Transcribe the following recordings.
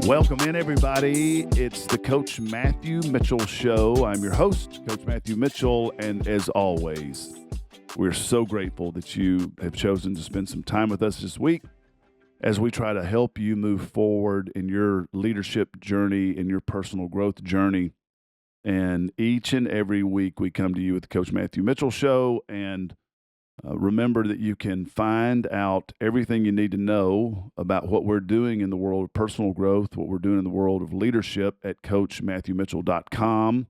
Welcome in, everybody. It's the Coach Matthew Mitchell Show. I'm your host, Coach Matthew Mitchell, and as always, we're so grateful that you have chosen to spend some time with us this week as we try to help you move forward in your leadership journey, in your personal growth journey. And each and every week, we come to you with the Coach Matthew Mitchell Show, and remember that you can find out everything you need to know about what we're doing in the world of personal growth, what we're doing in the world of leadership at CoachMatthewMitchell.com.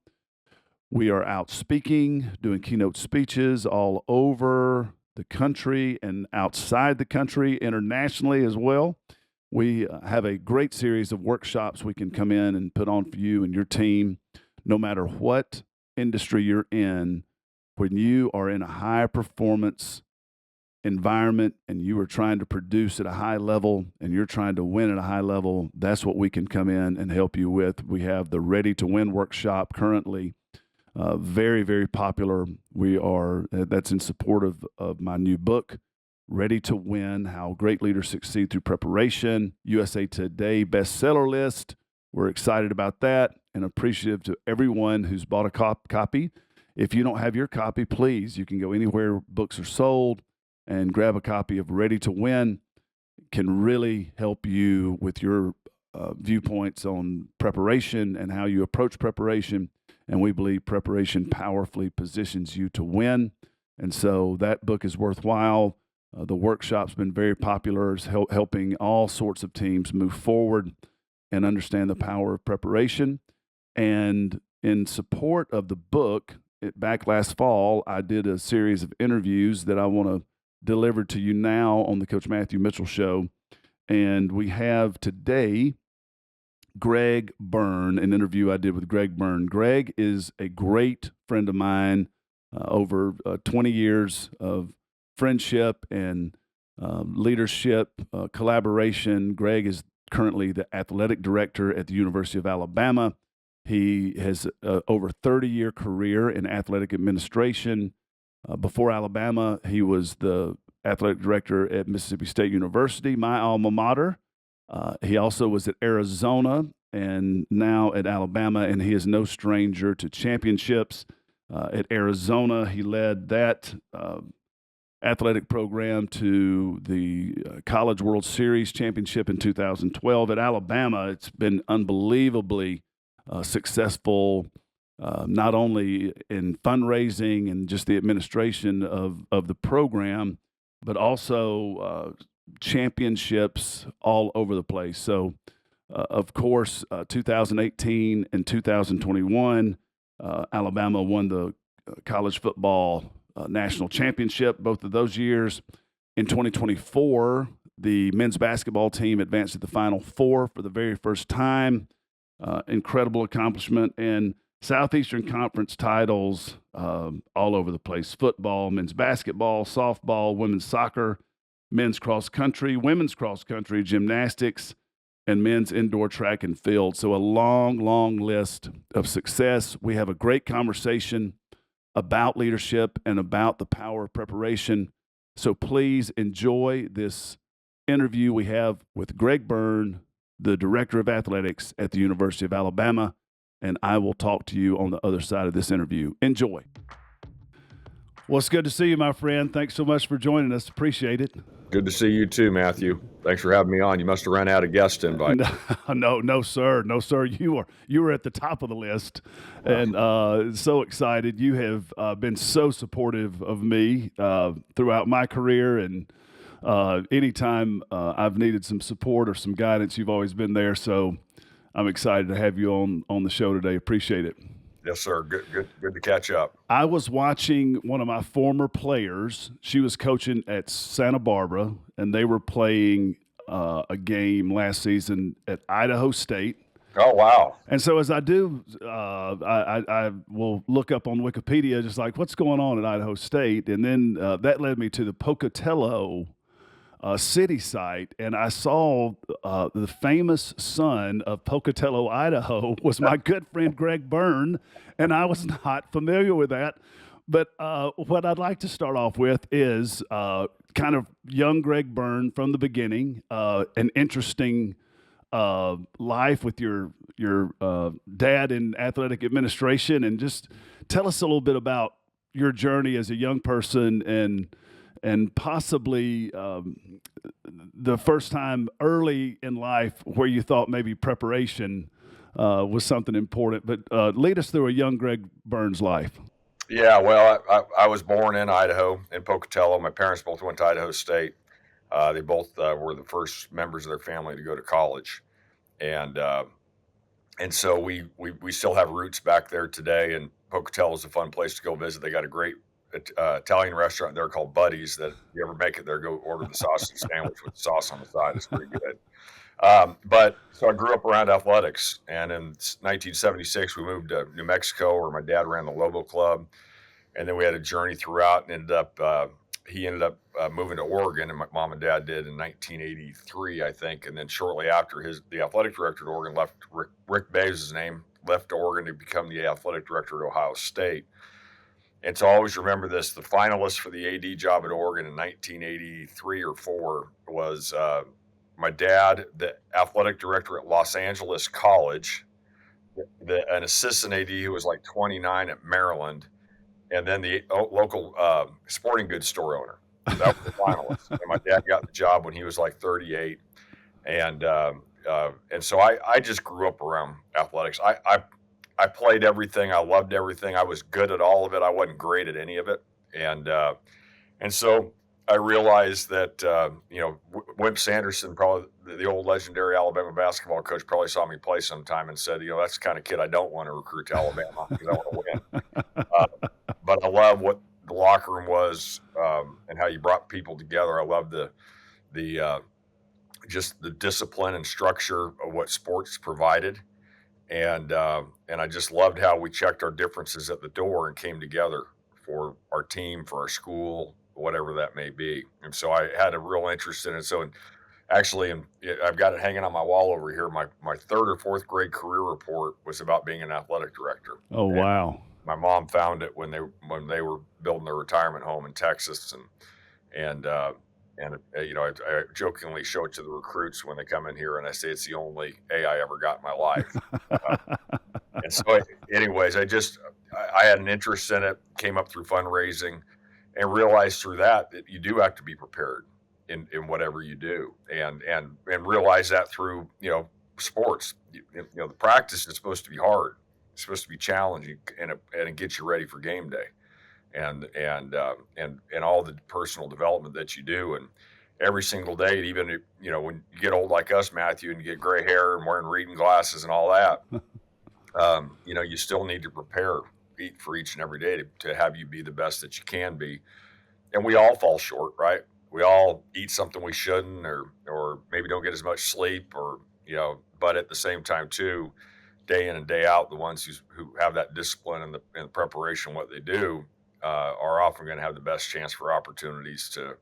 We are out speaking, doing keynote speeches all over the country and outside the country, internationally as well. We have a great series of workshops we can come in and put on for you and your team, no matter what industry you're in. When you are in a high-performance environment and you are trying to produce at a high level and you're trying to win at a high level, that's what we can come in and help you with. We have the Ready to Win workshop currently, very, very popular. That's in support of my new book, Ready to Win, How Great Leaders Succeed Through Preparation, USA Today bestseller list. We're excited about that and appreciative to everyone who's bought a copy. If you don't have your copy, please, you can go anywhere books are sold and grab a copy of Ready to Win. It can really help you with your viewpoints on preparation and how you approach preparation. And we believe preparation powerfully positions you to win. And so that book is worthwhile. The workshop's been very popular. It's helping all sorts of teams move forward and understand the power of preparation. And in support of the book, back last fall, I did a series of interviews that I want to deliver to you now on the Coach Matthew Mitchell Show. And we have today Greg Byrne, an interview I did with Greg Byrne. Greg is a great friend of mine, over 20 years of friendship and leadership, collaboration. Greg is currently the athletic director at the University of Alabama. He has over 30-year career in athletic administration. Before Alabama, he was the athletic director at Mississippi State University, my alma mater. He also was at Arizona and now at Alabama, and he is no stranger to championships. At Arizona, he led that athletic program to the College World Series championship in 2012. At Alabama, it's been unbelievably successful, not only in fundraising and just the administration of the program, but also championships all over the place. So, of course, 2018 and 2021, Alabama won the college football national championship both of those years. In 2024, the men's basketball team advanced to the Final Four for the very first time. Incredible accomplishment, and Southeastern Conference titles all over the place. Football, men's basketball, softball, women's soccer, men's cross country, women's cross country, gymnastics, and men's indoor track and field. So a long, long list of success. We have a great conversation about leadership and about the power of preparation. So please enjoy this interview we have with Greg Byrne, the Director of Athletics at the University of Alabama, and I will talk to you on the other side of this interview. Enjoy. Well, it's good to see you, my friend. Thanks so much for joining us. Appreciate it. Good to see you too, Matthew. Thanks for having me on. You must have run out of guest invite. No, sir. You were at the top of the list, and so excited. You have been so supportive of me throughout my career, and anytime I've needed some support or some guidance, you've always been there. So I'm excited to have you on the show today. Appreciate it. Yes, sir. Good to catch up. I was watching one of my former players. She was coaching at Santa Barbara, and they were playing a game last season at Idaho State. Oh, wow. And so as I do, I will look up on Wikipedia, just like, what's going on at Idaho State? And then that led me to the Pocatello city site, and I saw the famous son of Pocatello, Idaho, was my good friend Greg Byrne, and I was not familiar with that. But what I'd like to start off with is kind of young Greg Byrne from the beginning, an interesting life with your dad in athletic administration, and just tell us a little bit about your journey as a young person and possibly the first time early in life where you thought maybe preparation was something important. But lead us through a young Greg Byrne's life. Yeah, well, I was born in Idaho, in Pocatello. My parents both went to Idaho State. They both were the first members of their family to go to college, and so we still have roots back there today. And Pocatello is a fun place to go visit. They got a great Italian restaurant there called Buddy's. That if you ever make it there, go order the sausage sandwich with sauce on the side. It's pretty good. But so I grew up around athletics, and in 1976 we moved to New Mexico, where my dad ran the Lobo Club, and then we had a journey throughout, and he ended up moving to Oregon, and my mom and dad did in 1983, I think, and then shortly after, the athletic director at Oregon left. Rick Bays' his name, left Oregon to become the athletic director at Ohio State. And so I always remember this: the finalist for the AD job at Oregon in 1983 or 4 was my dad, the athletic director at Los Angeles College, an assistant AD who was like 29 at Maryland, and then the local sporting goods store owner. That was the finalist. And my dad got the job when he was like 38. And so I just grew up around athletics. I played everything. I loved everything. I was good at all of it. I wasn't great at any of it. And so I realized that, Wimp Sanderson, probably the old legendary Alabama basketball coach, probably saw me play sometime and said, that's the kind of kid I don't want to recruit to Alabama because I want to win. But I love what the locker room was and how you brought people together. I love just the discipline and structure of what sports provided. And I just loved how we checked our differences at the door and came together for our team, for our school, whatever that may be. And so I had a real interest in it. So actually, I've got it hanging on my wall over here. My 3rd or 4th grade career report was about being an athletic director. Oh, and wow. My mom found it when they were building their retirement home in Texas. And I jokingly show it to the recruits when they come in here, and I say it's the only A I ever got in my life. And so anyways, I had an interest in it, came up through fundraising, and realized through that you do have to be prepared in whatever you do, and realize that through sports. The practice is supposed to be hard. It's supposed to be challenging, and it gets you ready for game day, and all the personal development that you do, and every single day. Even when you get old like us, Matthew, and you get gray hair and wearing reading glasses and all that, you still need to prepare for each and every day to have you be the best that you can be. And we all fall short, right? We all eat something we shouldn't, or maybe don't get as much sleep, but at the same time too, day in and day out, the ones who have that discipline and the preparation, what they do, are often going to have the best chance for opportunities to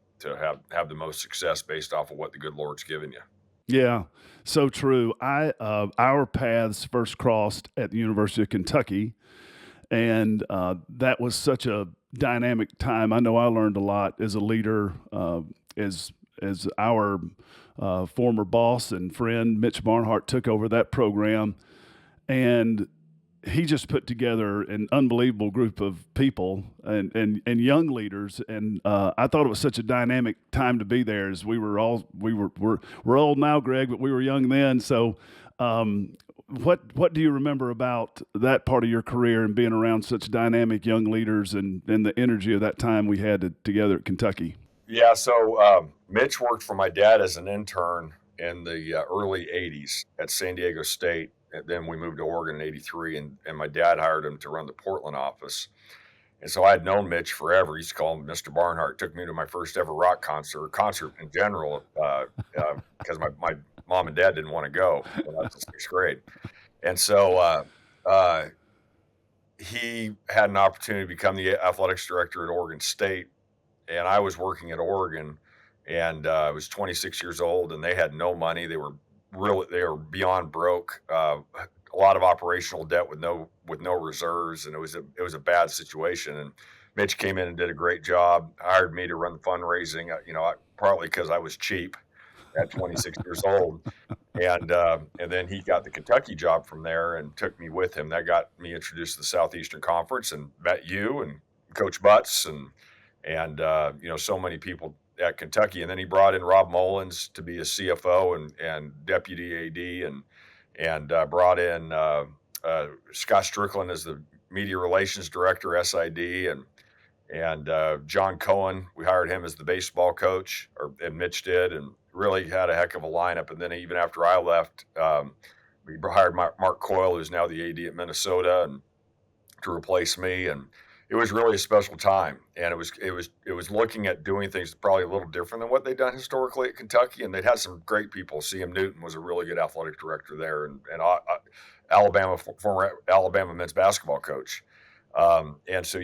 have the most success based off of what the good Lord's given you. Yeah, so true. Our paths first crossed at the University of Kentucky, and that was such a dynamic time. I know I learned a lot as a leader, as our former boss and friend Mitch Barnhart took over that program, and he just put together an unbelievable group of people and young leaders, and I thought it was such a dynamic time to be there. As we're old now, Greg, but we were young then. So, what do you remember about that part of your career and being around such dynamic young leaders and the energy of that time we had together at Kentucky? Yeah, so Mitch worked for my dad as an intern in the early '80s at San Diego State. And then we moved to Oregon in '83, and my dad hired him to run the Portland office. And so I had known Mitch forever. He used to call him Mr. Barnhart. Took me to my first ever rock concert in general, because my mom and dad didn't want to go when I was in 6th grade. And so he had an opportunity to become the athletics director at Oregon State, and I was working at Oregon, and I was 26 years old, and they had no money. They were beyond broke, a lot of operational debt with no reserves, and it was a bad situation. And Mitch came in and did a great job, hired me to run the fundraising, partly because I was cheap, at 26 years old. And then he got the Kentucky job from there and took me with him. That got me introduced to the Southeastern Conference and met you and Coach Butts and so many people at Kentucky. And then he brought in Rob Mullins to be a CFO and deputy AD and brought in Scott Strickland as the media relations director, SID, and John Cohen. We hired him as the baseball coach, and Mitch did, and really had a heck of a lineup. And then even after I left, we hired Mark Coyle, who's now the AD at Minnesota, and to replace me. And it was really a special time. And it was looking at doing things probably a little different than what they'd done historically at Kentucky. And they'd had some great people. C.M. Newton was a really good athletic director there, and former Alabama men's basketball coach. And so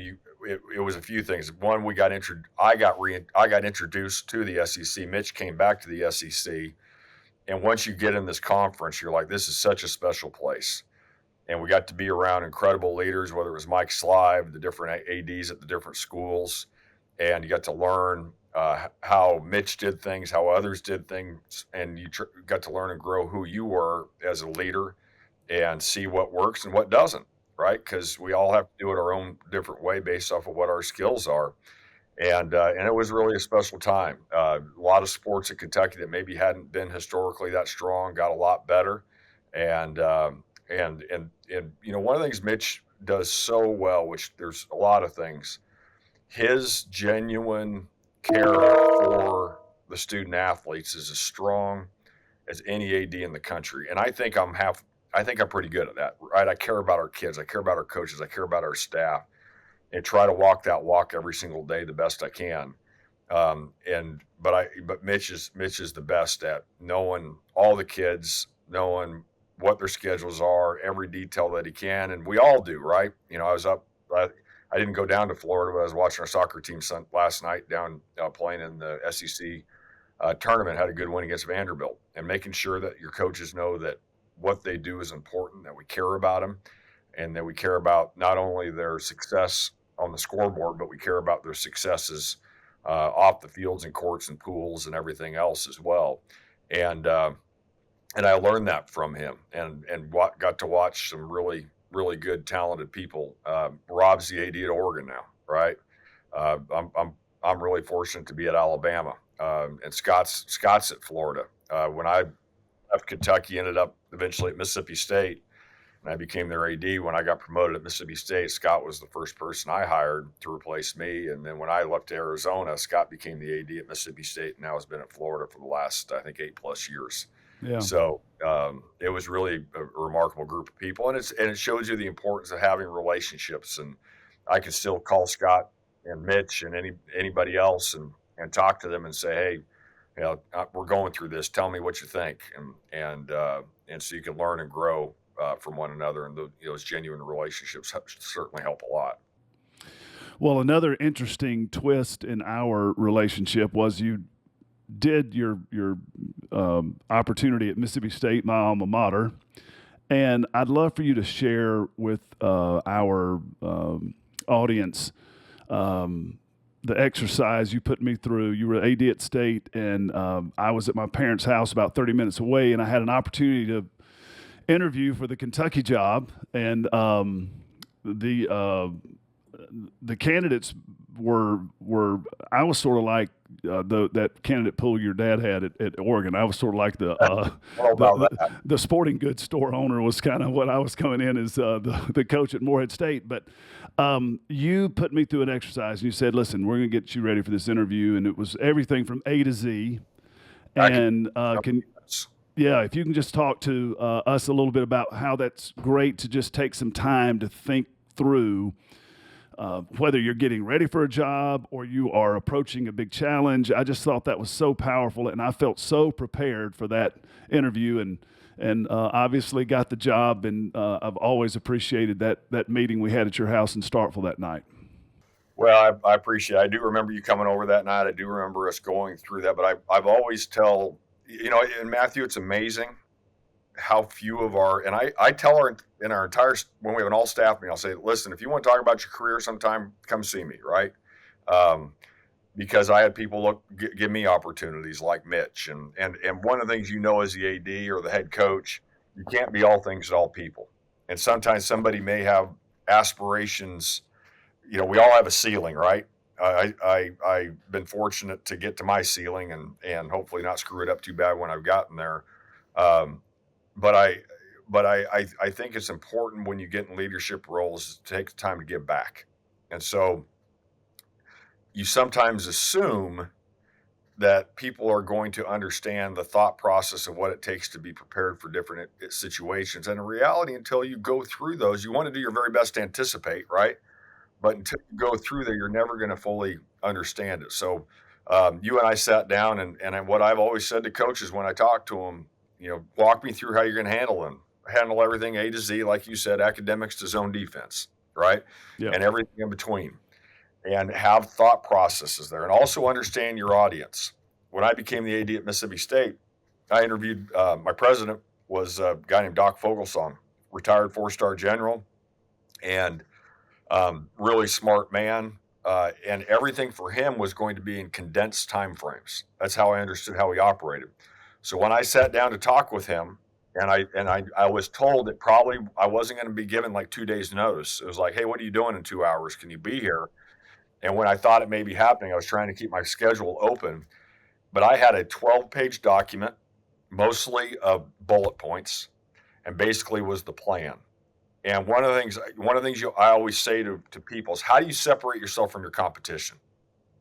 it was a few things. One, I got introduced to the SEC. Mitch came back to the SEC, and once you get in this conference, you're like, this is such a special place. And we got to be around incredible leaders, whether it was Mike Slive, the different ADs at the different schools, and you got to learn how Mitch did things, how others did things, and you got to learn and grow who you were as a leader and see what works and what doesn't. Right, because we all have to do it our own different way based off of what our skills are, and it was really a special time. A lot of sports at Kentucky that maybe hadn't been historically that strong got a lot better, and one of the things Mitch does so well, which there's a lot of things, his genuine care for the student athletes is as strong as any AD in the country, and I think I'm pretty good at that, right? I care about our kids. I care about our coaches. I care about our staff, and try to walk that walk every single day the best I can. But Mitch is the best at knowing all the kids, knowing what their schedules are, every detail that he can, and we all do, right? I didn't go down to Florida, but I was watching our soccer team last night down playing in the SEC tournament. Had a good win against Vanderbilt, and making sure that your coaches know that what they do is important, that we care about them, and that we care about not only their success on the scoreboard, but we care about their successes off the fields and courts and pools and everything else as well. And I learned that from him, and got to watch some really, really good, talented people. Rob's the AD at Oregon now, right? I'm really fortunate to be at Alabama, and Scott's at Florida. When I left Kentucky, ended up eventually at Mississippi State, and I became their AD. When I got promoted at Mississippi State, Scott was the first person I hired to replace me. And then when I left to Arizona, Scott became the AD at Mississippi State, and now has been at Florida for the last, I think, 8+ years. Yeah. So it was really a remarkable group of people, and it shows you the importance of having relationships. And I can still call Scott and Mitch and anybody else and talk to them and say, hey, we're going through this. Tell me what you think, and so you can learn and grow from one another. And those genuine relationships certainly help a lot. Well, another interesting twist in our relationship was you did your opportunity at Mississippi State, my alma mater, and I'd love for you to share with our audience the exercise you put me through. You were AD at State, and I was at my parents' house about 30 minutes away, and I had an opportunity to interview for the Kentucky job, and the candidates were I was sort of like that candidate pool your dad had at Oregon. I was sort of like the sporting goods store owner was kind of what I was coming in as the coach at Morehead State. But you put me through an exercise, and you said, listen, we're going to get you ready for this interview. And it was everything from A to Z. And if you can just talk to us a little bit about how that's great to just take some time to think through whether you're getting ready for a job or you are approaching a big challenge. I just thought that was so powerful, and I felt so prepared for that interview, and obviously got the job, and I've always appreciated that meeting we had at your house in Starkville that night. Well, I appreciate it. I do remember you coming over that night. I do remember us going through that, but I've always and Matthew, it's amazing how few of and I tell our entire, when we have an all staff meeting, I'll say, listen, if you want to talk about your career sometime, come see me, right? because I had people give me opportunities like Mitch. And one of the things, as the AD or the head coach, you can't be all things to all people. And sometimes somebody may have aspirations. We all have a ceiling, right? I've been fortunate to get to my ceiling and hopefully not screw it up too bad when I've gotten there. Um, but I think it's important when you get in leadership roles to take the time to give back. And so you sometimes assume that people are going to understand the thought process of what it takes to be prepared for different situations. And in reality, until you go through those, you want to do your very best to anticipate, right? But until you go through there, you're never going to fully understand it. So you and I sat down, and what I've always said to coaches when I talk to them, walk me through how you're going to handle them. Handle everything A to Z, like you said, academics to zone defense, right? Yeah. And everything in between. And have thought processes there, and also understand your audience. When I became the AD at Mississippi State, I interviewed, my president was a guy named Doc Fogelsong, retired 4-star general, and really smart man. And everything for him was going to be in condensed time frames. That's how I understood how he operated. So when I sat down to talk with him, and I was told that probably I wasn't going to be given like 2 days notice. It was like, hey, what are you doing in 2 hours? Can you be here? And when I thought it may be happening, I was trying to keep my schedule open. But I had a 12-page document, mostly of bullet points, and basically was the plan. And one of the things I always say to people is, how do you separate yourself from your competition?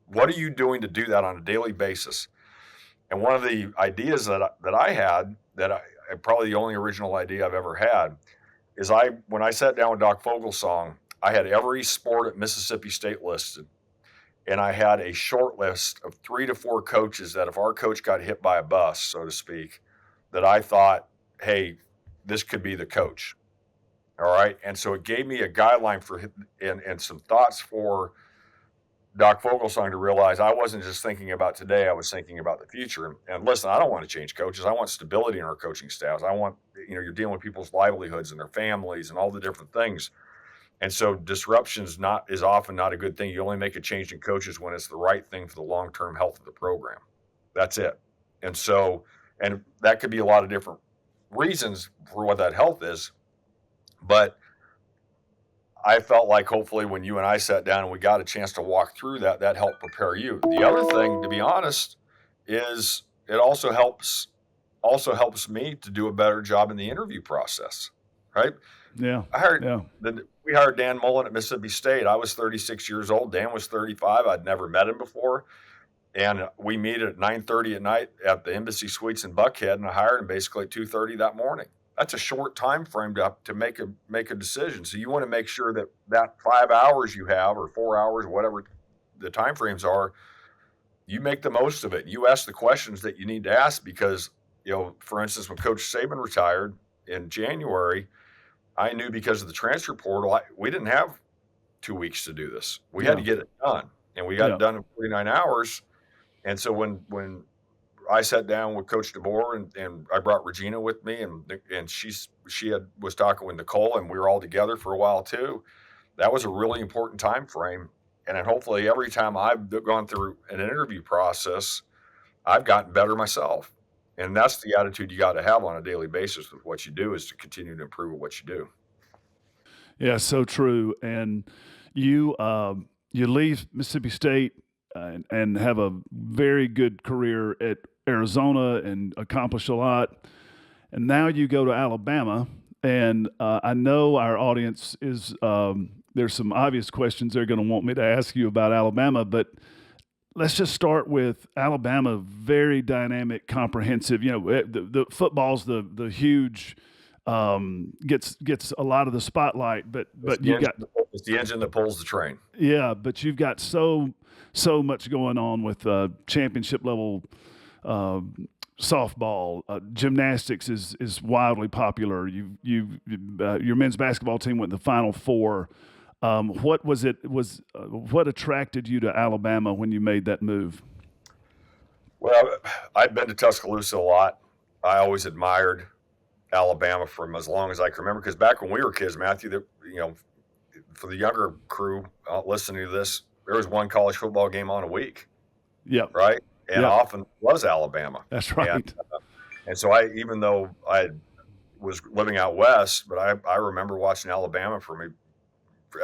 What are you doing to do that on a daily basis? And one of the ideas that I had, probably the only original idea I've ever had, is when I sat down with Doc Fogelsong, I had every sport at Mississippi State listed, and I had a short list of 3 to 4 coaches that if our coach got hit by a bus, so to speak, that I thought, hey, this could be the coach. All right. And so it gave me a guideline and some thoughts for Doc Fogelsong to realize I wasn't just thinking about today, I was thinking about the future. And listen, I don't want to change coaches. I want stability in our coaching staffs. I want, you're dealing with people's livelihoods and their families and all the different things. And so disruption is often not a good thing. You only make a change in coaches when it's the right thing for the long-term health of the program. That's it. And so, and that could be a lot of different reasons for what that health is. But I felt like hopefully when you and I sat down and we got a chance to walk through that helped prepare you. The other thing, to be honest, is it also helps me to do a better job in the interview process, right? Yeah. We hired Dan Mullen at Mississippi State. I was 36 years old. Dan was 35. I'd never met him before. And we meet at 9:30 at night at the Embassy Suites in Buckhead, and I hired him basically at 2:30 that morning. That's a short time frame to make a decision. So you want to make sure that 5 hours you have, or 4 hours, whatever the time frames are, you make the most of it. You ask the questions that you need to ask because, for instance, when Coach Saban retired in January, I knew because of the transfer portal, we didn't have 2 weeks to do this. We had to get it done, and we got it done in 49 hours. And so when I sat down with Coach DeBoer and I brought Regina with me, and she was talking with Nicole, and we were all together for a while too. That was a really important time frame. And then hopefully every time I've gone through an interview process, I've gotten better myself. And that's the attitude you got to have on a daily basis with what you do, is to continue to improve at what you do. Yeah, so true. And you leave Mississippi State and have a very good career at Arizona and accomplish a lot. And now you go to Alabama, and I know our audience is there's some obvious questions they're going to want me to ask you about Alabama, but let's just start with Alabama. Very dynamic, comprehensive. The football's the huge gets a lot of the spotlight, but it's the engine that pulls the train. Yeah, but you've got so much going on with championship level softball. Gymnastics is wildly popular. Your men's basketball team went to the Final Four. What attracted you to Alabama when you made that move? Well, I'd been to Tuscaloosa a lot. I always admired Alabama from as long as I can remember, because back when we were kids, Matthew, for the younger crew listening to this, there was one college football game on a week. Yep. right? And Yep. often was Alabama. That's And right. and so even though I was living out west, but I remember watching Alabama for me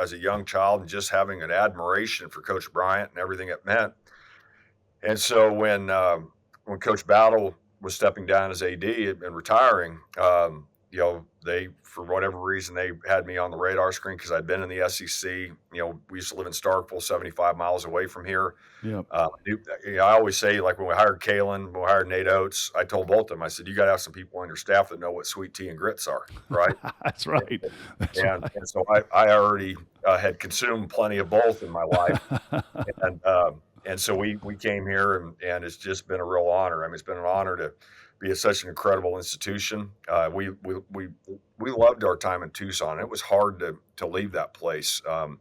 as a young child and just having an admiration for Coach Bryant and everything it meant. And so when Coach Battle was stepping down as AD and retiring, they, for whatever reason, they had me on the radar screen because I'd been in the SEC. We used to live in Starkville, 75 miles away from here. Yep. I always say, like when we hired Kalen, when we hired Nate Oates, I told both of them, I said, you got to have some people on your staff that know what sweet tea and grits are, right? That's right. That's And, right. and so I already had consumed plenty of both in my life. And so we came here and it's just been a real honor. I mean, it's been an honor to be at such an incredible institution. We loved our time in Tucson. It was hard to leave that place. But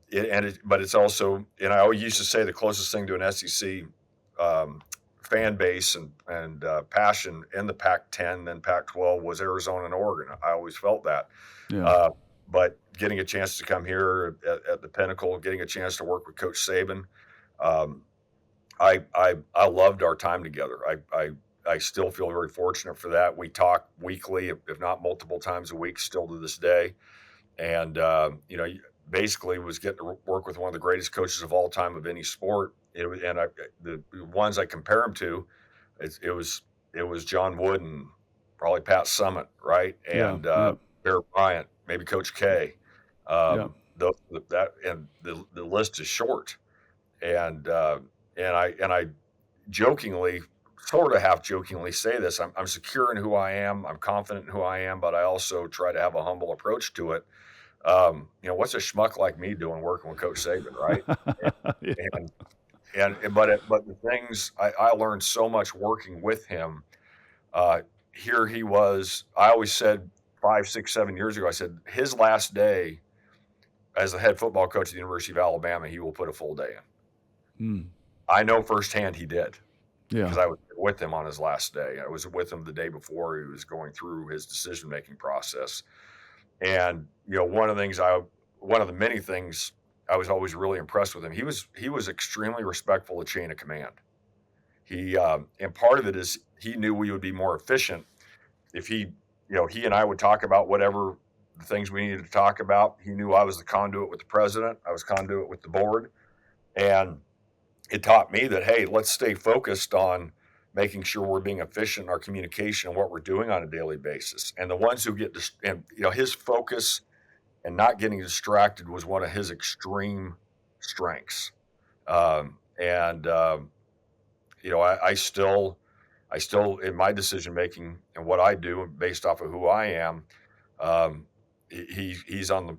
it's also, and I always used to say the closest thing to an SEC fan base and passion in the Pac-10, then Pac-12 was Arizona and Oregon. I always felt that. Yeah. But getting a chance to come here at the Pinnacle, getting a chance to work with Coach Saban, I loved our time together. I still feel very fortunate for that. We talk weekly, if not multiple times a week, still to this day. And basically was getting to work with one of the greatest coaches of all time of any sport. The ones I compare him to, it was John Wood and probably Pat Summitt, right? And Bear Bryant, maybe Coach K. The list is short. And I jokingly, sort of half jokingly say this: I'm secure in who I am. I'm confident in who I am, but I also try to have a humble approach to it. What's a schmuck like me doing working with Coach Saban, right? But the things I learned so much working with him. Here he was. I always said 5, 6, 7 years ago, I said his last day as the head football coach at the University of Alabama, he will put a full day in. I know firsthand he did. Because I was with him on his last day. I was with him the day before he was going through his decision-making process. And one of the many things I was always really impressed with him. He was extremely respectful of chain of command. And part of it is he knew we would be more efficient if he and I would talk about whatever the things we needed to talk about. He knew I was the conduit with the president. I was conduit with the board, and it taught me that, hey, let's stay focused on making sure we're being efficient in our communication and what we're doing on a daily basis. And the ones who get his focus and not getting distracted was one of his extreme strengths. I still in my decision making and what I do based off of who I am, he's in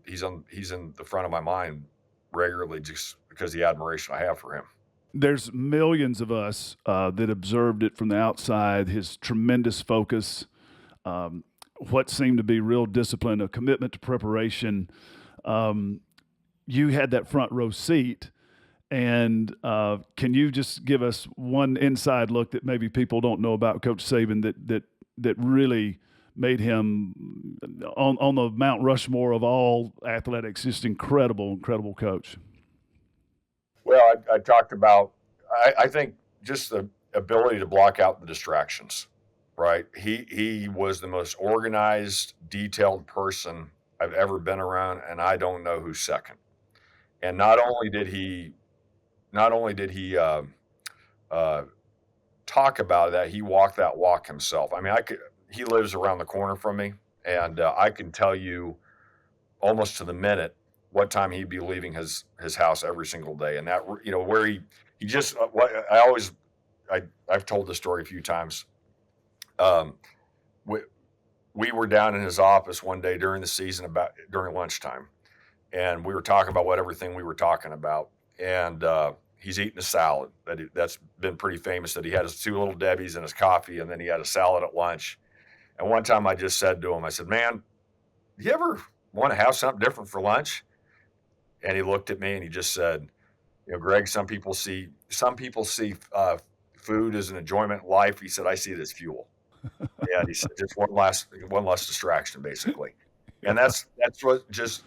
the front of my mind regularly just because of the admiration I have for him. There's millions of us that observed it from the outside, his tremendous focus, what seemed to be real discipline, a commitment to preparation. You had that front row seat. And can you just give us one inside look that maybe people don't know about Coach Saban that really made him on the Mount Rushmore of all athletics, just incredible coach? Well, I talked about, I think just the ability to block out the distractions, right? He was the most organized, detailed person I've ever been around, and I don't know who's second. And not only did he talk about that, he walked that walk himself. I mean, he lives around the corner from me, and I can tell you almost to the minute what time he'd be leaving his house every single day. And that, where he just, I've told this story a few times. We were down in his office one day during the season during lunchtime, and we were talking about everything we were talking about. And he's eating a salad that's been pretty famous, that he had his 2 Little Debbies and his coffee, and then he had a salad at lunch. And one time I just said to him, I said, man, do you ever want to have something different for lunch? And he looked at me and he just said, Greg, some people see food as an enjoyment in life. He said, I see it as fuel. And he said, just one less distraction, basically. And that's what just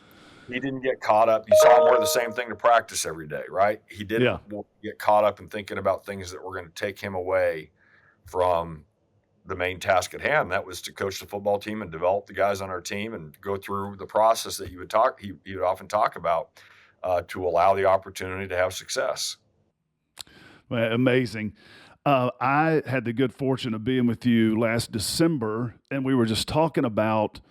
He didn't get caught up. You saw him wear the same thing to practice every day, right? He Yeah. didn't get caught up in thinking about things that were going to take him away from the main task at hand. That was to coach the football team and develop the guys on our team and go through the process that he would often talk about to allow the opportunity to have success. Well, amazing. I had the good fortune of being with you last December, and we were just talking about.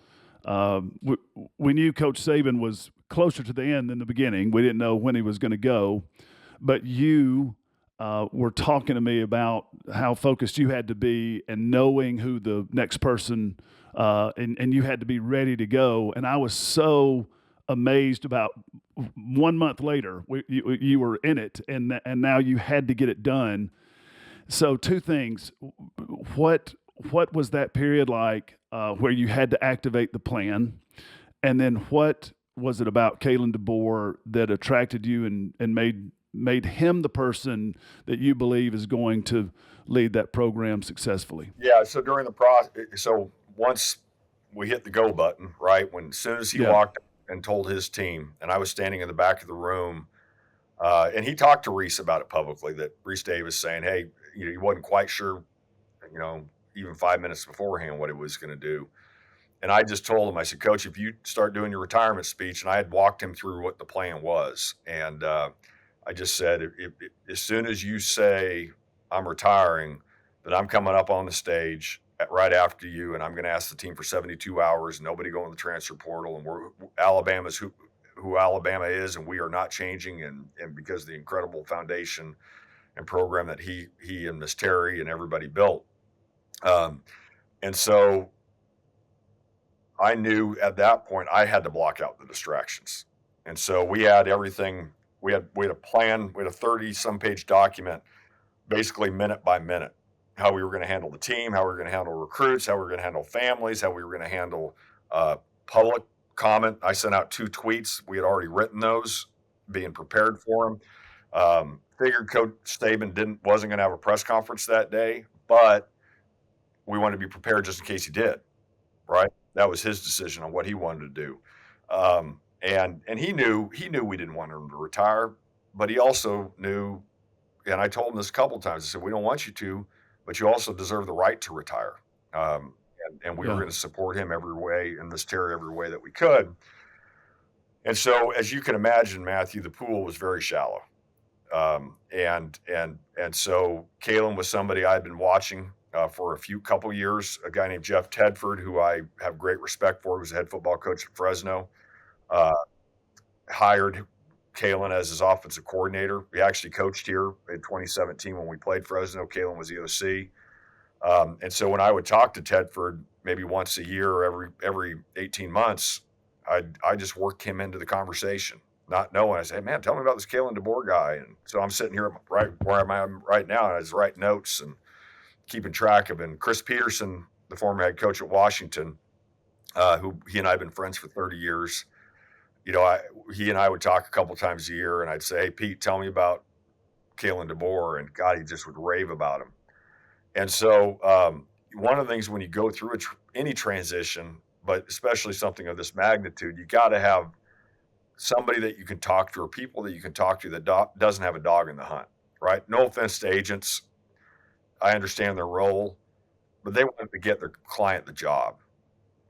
We, we knew Coach Saban was closer to the end than the beginning. We didn't know when he was going to go, but you were talking to me about how focused you had to be and knowing who the next person, and you had to be ready to go. And I was so amazed about 1 month later, you were in it, and now you had to get it done. So two things: what what was that period like where you had to activate the plan, and then what was it about Kalen DeBoer that attracted you and made him the person that you believe is going to lead that program successfully? Yeah. So during the process, so once we hit the go button, right, as soon as he Yeah, walked and told his team, and I was standing in the back of the room, and he talked to Reese about it publicly. That Reese Davis saying, "Hey, he wasn't quite sure, you know, even 5 minutes beforehand what he was going to do." And I just told him, I said, "Coach, if you start doing your retirement speech," and I had walked him through what the plan was, and I just said, as soon as you say I'm retiring, that I'm coming up on the stage right after you, and I'm going to ask the team for 72 hours, nobody go in the transfer portal, and Alabama's who Alabama is, and we are not changing, and because of the incredible foundation and program that he and Miss Terry and everybody built, um, and so I knew at that point I had to block out the distractions. And so we had everything. We had a plan. We had a 30-some page document, basically minute by minute, how we were going to handle the team, how we were going to handle recruits, how we were going to handle families, how we were going to handle public comment. I sent out 2 tweets. We had already written those, being prepared for them. Figured Coach Saban wasn't going to have a press conference that day, but we wanted to be prepared just in case he did. Right? That was his decision on what he wanted to do. And he knew we didn't want him to retire, but he also knew, and I told him this a couple of times. I said, "We don't want you to, but you also deserve the right to retire." And we were yeah, going to support him every way and Miss Terry every way that we could. And so, as you can imagine, Matthew, the pool was very shallow. And so Kalen was somebody I'd been watching for couple years. A guy named Jeff Tedford, who I have great respect for, who was the head football coach at Fresno, uh, hired Kalen as his offensive coordinator. He actually coached here in 2017 when we played Fresno. Kalen was the OC. And so when I would talk to Tedford maybe once a year or every 18 months, I just worked him into the conversation, not knowing. I said, "Hey, man, tell me about this Kalen DeBoer guy." And so I'm sitting here right where I'm at right now, and I was writing notes and keeping track of. And Chris Peterson, the former head coach at Washington, who he and I have been friends for 30 years, he and I would talk a couple times a year, and I'd say, "Hey, Pete, tell me about Kalen DeBoer," and God, he just would rave about him. And so, one of the things when you go through any transition, but especially something of this magnitude, you got to have somebody that you can talk to, or people that you can talk to that doesn't have a dog in the hunt, right? No offense to agents, I understand their role, but they wanted to get their client the job.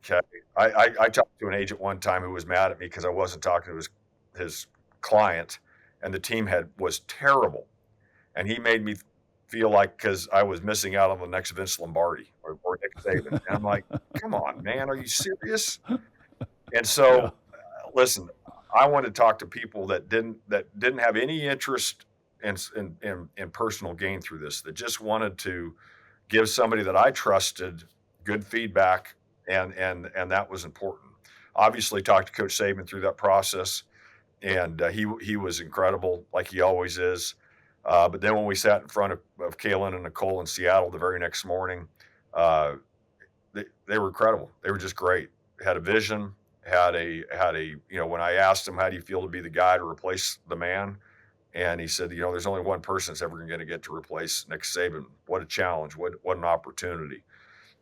Okay, I talked to an agent one time who was mad at me because I wasn't talking to his client, and the team was terrible, and he made me feel like because I was missing out on the next Vince Lombardi or Nick Saban. And I'm like, "Come on, man, are you serious?" And yeah, so, listen, I want to talk to people that didn't have any interest in personal gain through this, that just wanted to give somebody that I trusted good feedback, and that was important. Obviously, talked to Coach Saban through that process, and he was incredible, like he always is. But then when we sat in front of Kalen and Nicole in Seattle the very next morning, uh, they were incredible. They were just great. Had a vision. When I asked him, "How do you feel to be the guy to replace the man?" And he said, "There's only one person that's ever going to get to replace Nick Saban. What a challenge. What an opportunity."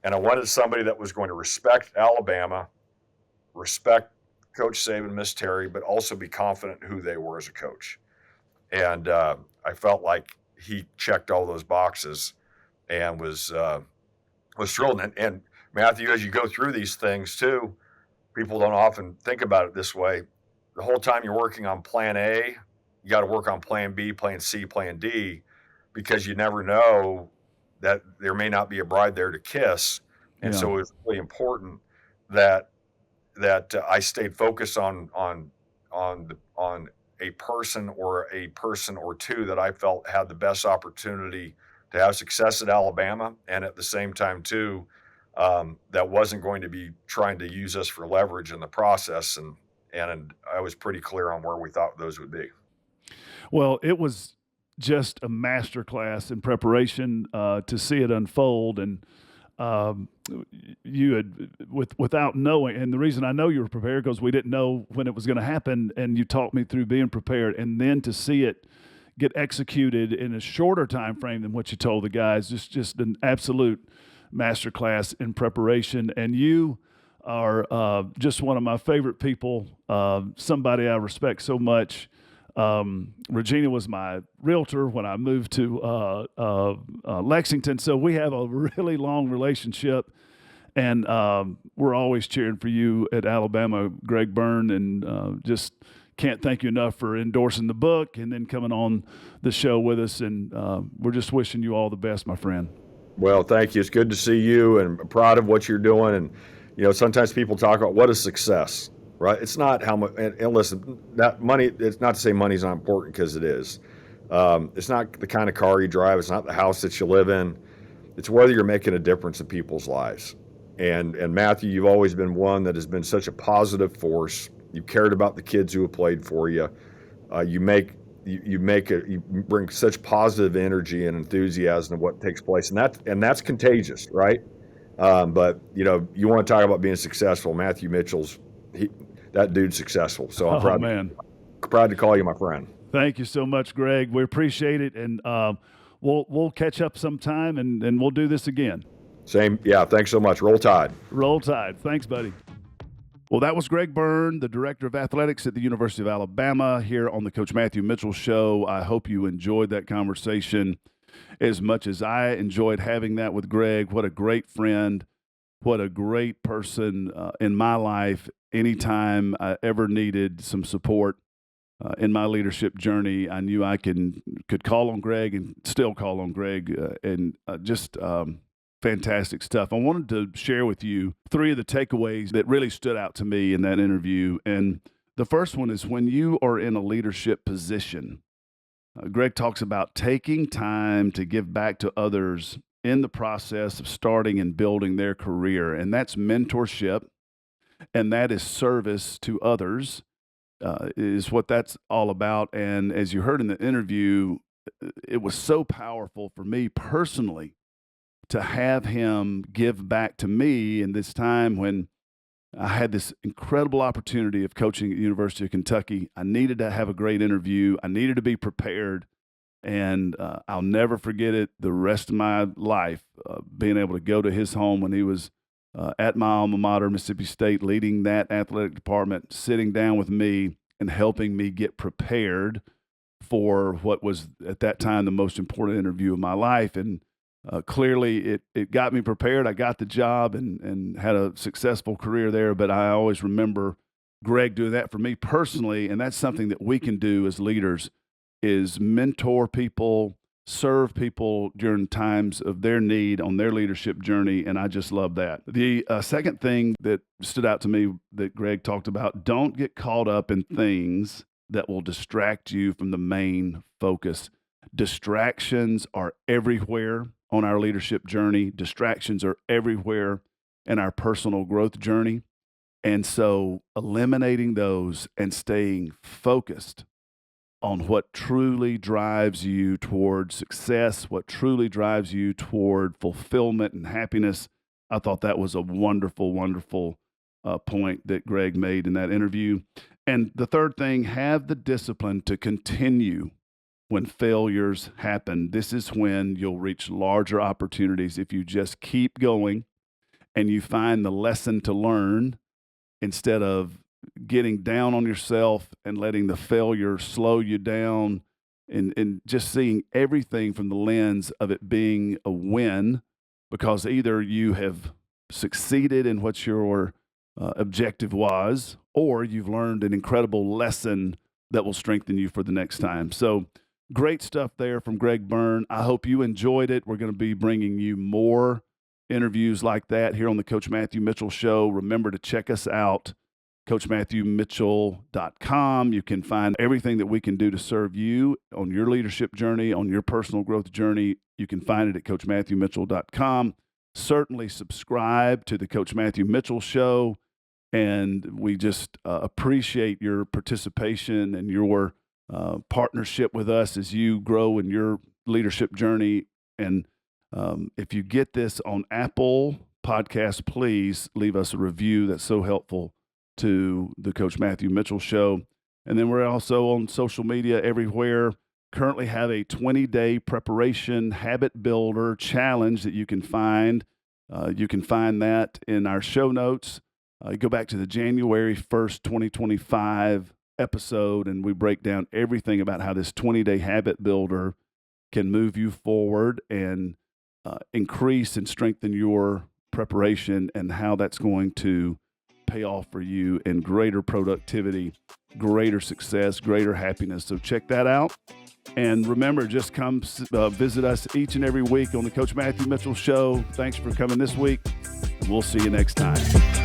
And I wanted somebody that was going to respect Alabama, respect Coach Saban, Miss Terry, but also be confident in who they were as a coach. And I felt like he checked all those boxes and was thrilled. And Matthew, as you go through these things too, people don't often think about it this way. The whole time you're working on plan A, you got to work on plan B, plan C, plan D, because you never know that there may not be a bride there to kiss. And Yeah. so it's really important that I stayed focused on a person or two that I felt had the best opportunity to have success at Alabama, and at the same time too, that wasn't going to be trying to use us for leverage in the process. And I was pretty clear on where we thought those would be. Well, it was just a masterclass in preparation to see it unfold, and um, you had without knowing. And the reason I know you were prepared because we didn't know when it was going to happen, and you talked me through being prepared, and then to see it get executed in a shorter time frame than what you told the guys, just an absolute masterclass in preparation. And you are just one of my favorite people, somebody I respect so much. Regina was my realtor when I moved to Lexington, so we have a really long relationship, and we're always cheering for you at Alabama, Greg Byrne, and just can't thank you enough for endorsing the book and then coming on the show with us, and we're just wishing you all the best, my friend. Well, thank you. It's good to see you, and I'm proud of what you're doing. And sometimes people talk about what is success, right? It's not how much. And listen, that money. It's not to say money's not important, because it is. It's not the kind of car you drive. It's not the house that you live in. It's whether you're making a difference in people's lives. And Matthew, you've always been one that has been such a positive force. You cared about the kids who have played for you. You bring such positive energy and enthusiasm to what takes place, and that's contagious, right? But you want to talk about being successful. Matthew Mitchell's that dude's successful. So I'm proud to call you my friend. Thank you so much, Greg. We appreciate it, and we'll catch up sometime, and we'll do this again. Same, yeah. Thanks so much. Roll Tide. Roll Tide. Thanks, buddy. Well, that was Greg Byrne, the Director of Athletics at the University of Alabama, here on the Coach Matthew Mitchell Show. I hope you enjoyed that conversation as much as I enjoyed having that with Greg. What a great friend. What a great person in my life. Anytime I ever needed some support in my leadership journey, I knew I could call on Greg and still call on Greg, and just fantastic stuff. I wanted to share with you 3 of the takeaways that really stood out to me in that interview. And the first one is, when you are in a leadership position, Greg talks about taking time to give back to others in the process of starting and building their career. And that's mentorship, and that is service to others, is what that's all about. And as you heard in the interview, it was so powerful for me personally to have him give back to me in this time when I had this incredible opportunity of coaching at the University of Kentucky. I needed to have a great interview. I needed to be prepared, and I'll never forget it the rest of my life, being able to go to his home when he was at my alma mater, Mississippi State, leading that athletic department, sitting down with me and helping me get prepared for what was at that time the most important interview of my life. And clearly it got me prepared. I got the job and had a successful career there, but I always remember Greg doing that for me personally. And that's something that we can do as leaders, is mentor people, serve people during times of their need on their leadership journey. And I just love that. The second thing that stood out to me that Greg talked about: don't get caught up in things that will distract you from the main focus. Distractions are everywhere on our leadership journey. Distractions are everywhere in our personal growth journey. And so eliminating those and staying focused on what truly drives you toward success, what truly drives you toward fulfillment and happiness. I thought that was a wonderful, wonderful point that Greg made in that interview. And the third thing: have the discipline to continue when failures happen. This is when you'll reach larger opportunities if you just keep going and you find the lesson to learn instead of getting down on yourself and letting the failure slow you down, and just seeing everything from the lens of it being a win, because either you have succeeded in what your objective was, or you've learned an incredible lesson that will strengthen you for the next time. So great stuff there from Greg Byrne. I hope you enjoyed it. We're going to be bringing you more interviews like that here on the Coach Matthew Mitchell Show. Remember to check us out, CoachMatthewMitchell.com. You can find everything that we can do to serve you on your leadership journey, on your personal growth journey. You can find it at CoachMatthewMitchell.com. Certainly subscribe to the Coach Matthew Mitchell Show, and we just appreciate your participation and your partnership with us as you grow in your leadership journey. And if you get this on Apple Podcasts, please leave us a review. That's so helpful to the Coach Matthew Mitchell Show. And then we're also on social media everywhere. Currently have a 20-day preparation habit builder challenge that you can find. You can find that in our show notes. Go back to the January 1st, 2025 episode, and we break down everything about how this 20-day habit builder can move you forward and increase and strengthen your preparation, and how that's going to pay off for you in greater productivity, greater success, greater happiness. So check that out. And remember, just come visit us each and every week on the Coach Matthew Mitchell Show. Thanks for coming this week. We'll see you next time.